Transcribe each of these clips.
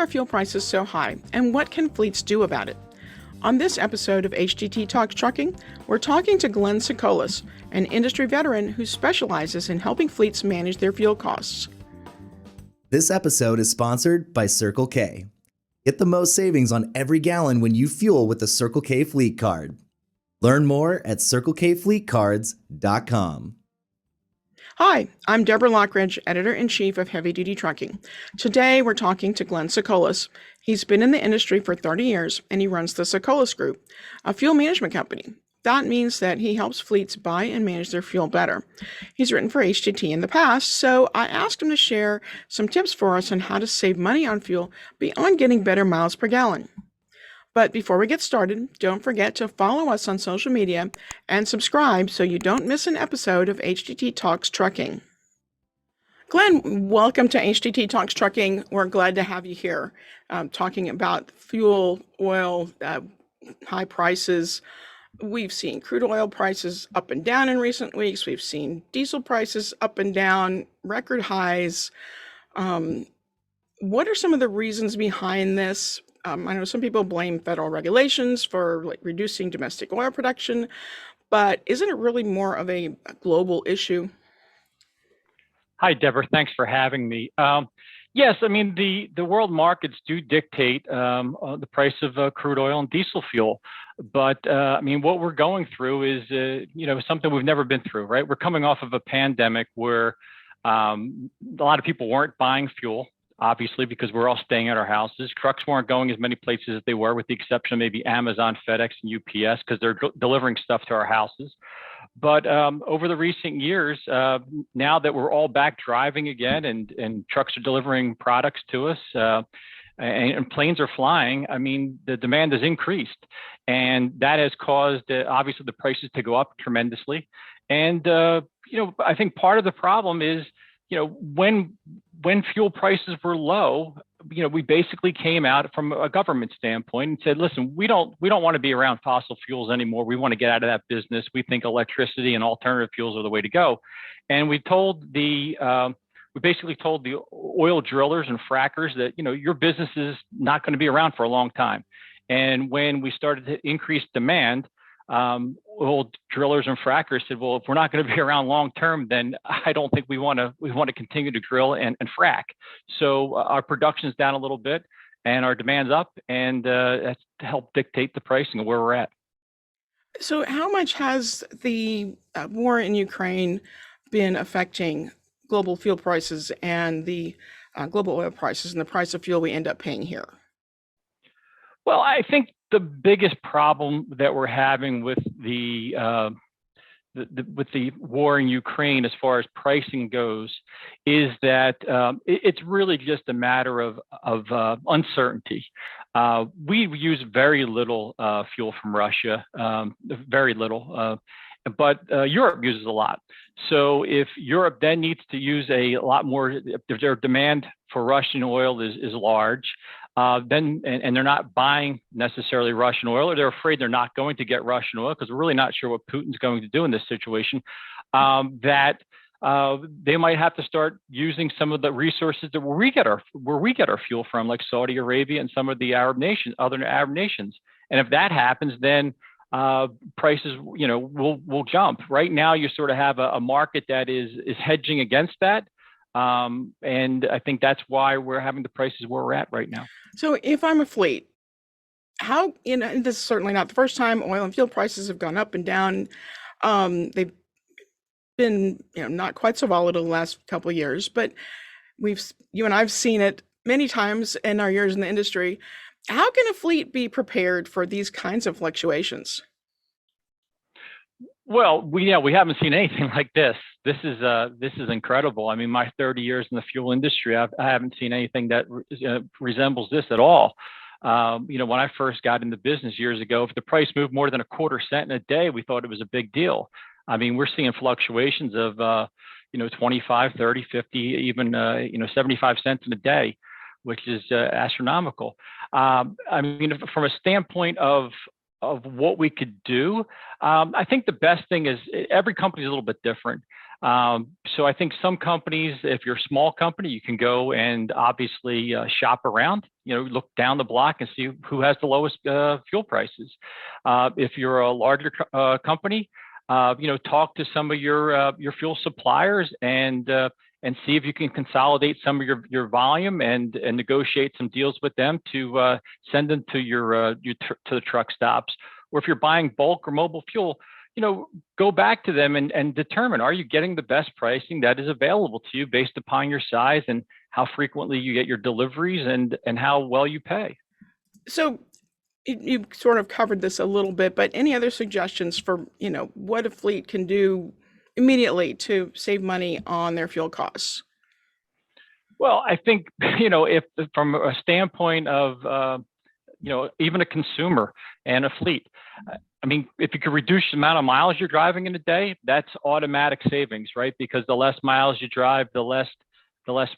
are fuel prices so high, and what can fleets do about it? On this episode of HDT Talks Trucking, we're talking to Glen Sokolis, an industry veteran who specializes in helping fleets manage their fuel costs. This episode is sponsored by Circle K. Get the most savings on every gallon when you fuel with the Circle K Fleet Card. Learn more at CircleKFleetCards.com. Hi, I'm Deborah Lockridge, Editor-in-Chief of Heavy Duty Trucking. Today, we're talking to Glen Sokolis. He's been in the industry for 30 years, and he runs the Sokolis Group, a fuel management company. That means that he helps fleets buy and manage their fuel better. He's written for HDT in the past, so I asked him to share some tips for us on how to save money on fuel beyond getting better miles per gallon. But before we get started, don't forget to follow us on social media and subscribe so you don't miss an episode of HDT Talks Trucking. Glen, welcome to HDT Talks Trucking. We're glad to have you here talking about fuel, oil, high prices. We've seen crude oil prices up and down in recent weeks. We've seen diesel prices up and down, record highs. What are some of the reasons behind this? I know some people blame federal regulations for reducing domestic oil production, but isn't it really more of a global issue? Hi, Deborah. Thanks for having me. Yes, I mean, the world markets do dictate the price of crude oil and diesel fuel. But I mean, what we're going through is, something we've never been through, right? We're coming off of a pandemic where a lot of people weren't buying fuel, obviously, because we're all staying at our houses. Trucks weren't going as many places as they were, with the exception of maybe Amazon, FedEx, and UPS, because they're delivering stuff to our houses. But over the recent years, now that we're all back driving again and trucks are delivering products to us and planes are flying, I mean, the demand has increased. And that has caused, obviously, the prices to go up tremendously. And, I think part of the problem is, when fuel prices were low, we basically came out from a government standpoint and said, listen, we don't want to be around fossil fuels anymore. We want to get out of that business. We think electricity and alternative fuels are the way to go. And we basically told the oil drillers and frackers that, your business is not going to be around for a long time. And when we started to increase demand, oil drillers and frackers said, well, if we're not going to be around long term, then I don't think we want to continue to drill and frack. So our production's down a little bit and our demand's up, and that's to help dictate the pricing of where we're at. So how much has the war in Ukraine been affecting global fuel prices and the global oil prices and the price of fuel we end up paying here? Well, I think the biggest problem that we're having with the war in Ukraine, as far as pricing goes, is that it's really just a matter of uncertainty. We use very little fuel from Russia, very little, but Europe uses a lot. So if Europe then needs to use a lot more, if their demand for Russian oil is large, then they're not buying necessarily Russian oil, or they're afraid they're not going to get Russian oil because we're really not sure what Putin's going to do in this situation, that they might have to start using some of the resources where we get our fuel from, like Saudi Arabia and some of the other Arab nations. And if that happens, then prices, will jump. Right now, you sort of have a market that is hedging against that. And I think that's why we're having the prices where we're at right now. So if I'm a fleet, how, and this is certainly not the first time oil and fuel prices have gone up and down. They've been, not quite so volatile the last couple of years, but you and I've seen it many times in our years in the industry. How can a fleet be prepared for these kinds of fluctuations? Well, we haven't seen anything like this. This is incredible. I mean, my 30 years in the fuel industry, I haven't seen anything that resembles this at all. When I first got into business years ago, if the price moved more than a quarter cent in a day, we thought it was a big deal. I mean, we're seeing fluctuations of 25, 30, 50, even 75 cents in a day, which is astronomical. I mean, from a standpoint of what we could do, I think the best thing is every company is a little bit different. So I think some companies, if you're a small company, you can go and obviously shop around, look down the block and see who has the lowest fuel prices. If you're a larger company, talk to some of your fuel suppliers and see if you can consolidate some of your volume and negotiate some deals with them to send them to to the truck stops. Or if you're buying bulk or mobile fuel, go back to them and determine, are you getting the best pricing that is available to you based upon your size and how frequently you get your deliveries and how well you pay. So you sort of covered this a little bit, but any other suggestions for, what a fleet can do immediately to save money on their fuel costs? Well, I think, if from a standpoint of, even a consumer and a fleet, I mean, if you could reduce the amount of miles you're driving in a day, that's automatic savings, right? Because the less miles you drive, the less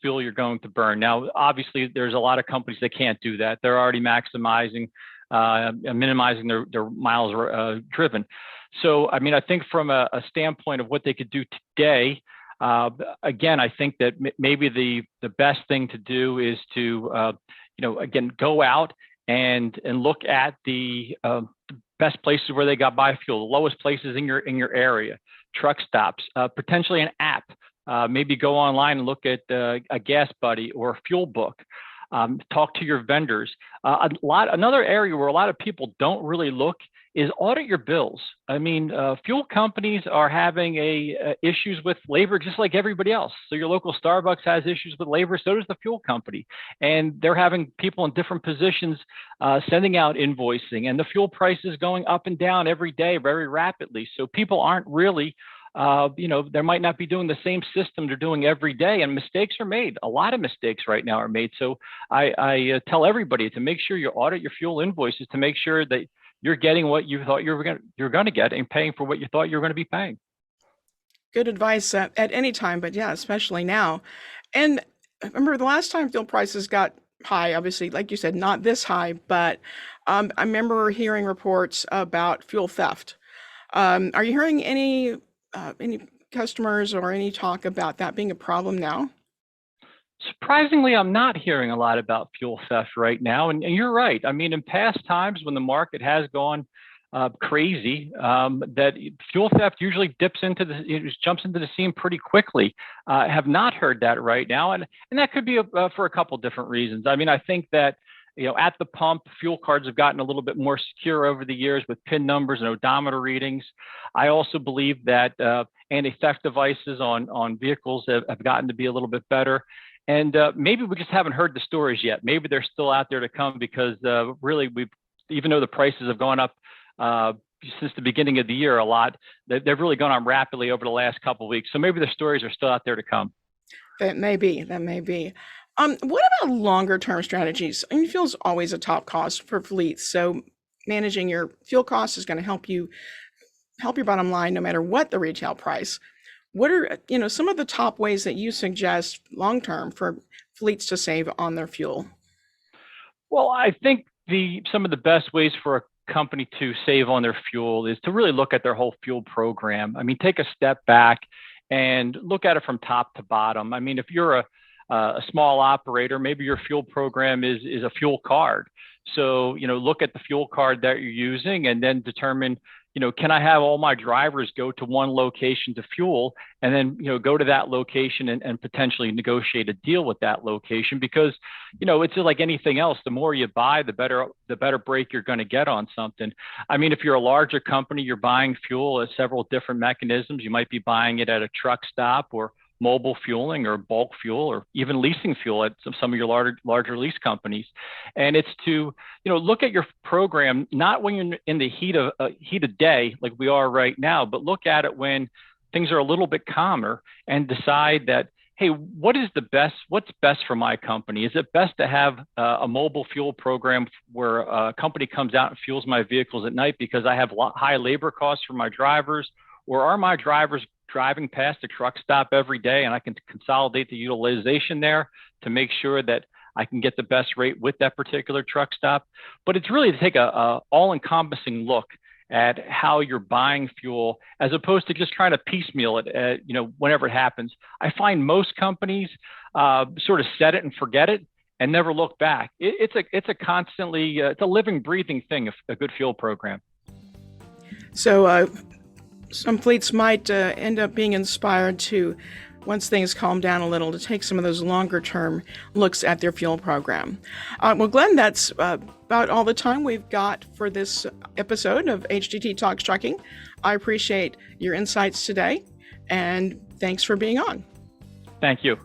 fuel you're going to burn. Now, obviously, there's a lot of companies that can't do that. They're already maximizing, minimizing their miles driven. So, I mean, I think from a standpoint of what they could do today, again, I think that maybe the best thing to do is to, again, go out and look at the best places where they got biofuel, the lowest places in your area, truck stops, potentially an app. Maybe go online and look at a Gas Buddy or a Fuel Book. Talk to your vendors. Another area where a lot of people don't really look is audit your bills. I mean, fuel companies are having issues with labor just like everybody else. So your local Starbucks has issues with labor, so does the fuel company. And they're having people in different positions sending out invoicing, and the fuel price is going up and down every day very rapidly. So people aren't really they might not be doing the same system they're doing every day, and mistakes are made. A lot of mistakes right now are made. So I tell everybody to make sure you audit your fuel invoices to make sure that you're getting what you thought you're going to get and paying for what you thought you were going to be paying. Good advice at any time, but yeah, especially now. And I remember the last time fuel prices got high, obviously, like you said, not this high, but I remember hearing reports about fuel theft. Are you hearing any customers or any talk about that being a problem now? Surprisingly, I'm not hearing a lot about fuel theft right now. And you're right. I mean, in past times when the market has gone crazy, that fuel theft usually jumps into the scene pretty quickly. I have not heard that right now. And that could be for a couple different reasons. I mean, I think that, at the pump, fuel cards have gotten a little bit more secure over the years with PIN numbers and odometer readings. I also believe that anti-theft devices on vehicles have gotten to be a little bit better. And maybe we just haven't heard the stories yet. Maybe they're still out there to come because really, even though the prices have gone up since the beginning of the year a lot, they've really gone up rapidly over the last couple of weeks. So maybe the stories are still out there to come. That may be. That may be. What about longer term strategies? I mean, fuel's always a top cost for fleets, so managing your fuel costs is going to help your bottom line no matter what the retail price. What are some of the top ways that you suggest long term for fleets to save on their fuel? Well, I think some of the best ways for a company to save on their fuel is to really look at their whole fuel program. I mean, take a step back and look at it from top to bottom. I mean, if you're a small operator, maybe your fuel program is a fuel card. So, look at the fuel card that you're using and then determine, can I have all my drivers go to one location to fuel and then, go to that location and potentially negotiate a deal with that location? Because, it's just like anything else. The more you buy, the better break you're going to get on something. I mean, if you're a larger company, you're buying fuel at several different mechanisms. You might be buying it at a truck stop or mobile fueling or bulk fuel or even leasing fuel at some of your larger lease companies. And it's to, look at your program, not when you're in the heat of day like we are right now, but look at it when things are a little bit calmer and decide that, hey, what's best for my company? Is it best to have a mobile fuel program where a company comes out and fuels my vehicles at night because I have high labor costs for my drivers? Or are my drivers driving past a truck stop every day and I can consolidate the utilization there to make sure that I can get the best rate with that particular truck stop? But it's really to take a all-encompassing look at how you're buying fuel, as opposed to just trying to piecemeal it, whenever it happens. I find most companies sort of set it and forget it and never look back. It's a constantly, it's a living, breathing thing, a good fuel program. So some fleets might end up being inspired to, once things calm down a little, to take some of those longer term looks at their fuel program. Well, Glen, that's about all the time we've got for this episode of HDT Talks Trucking. I appreciate your insights today, and thanks for being on. Thank you.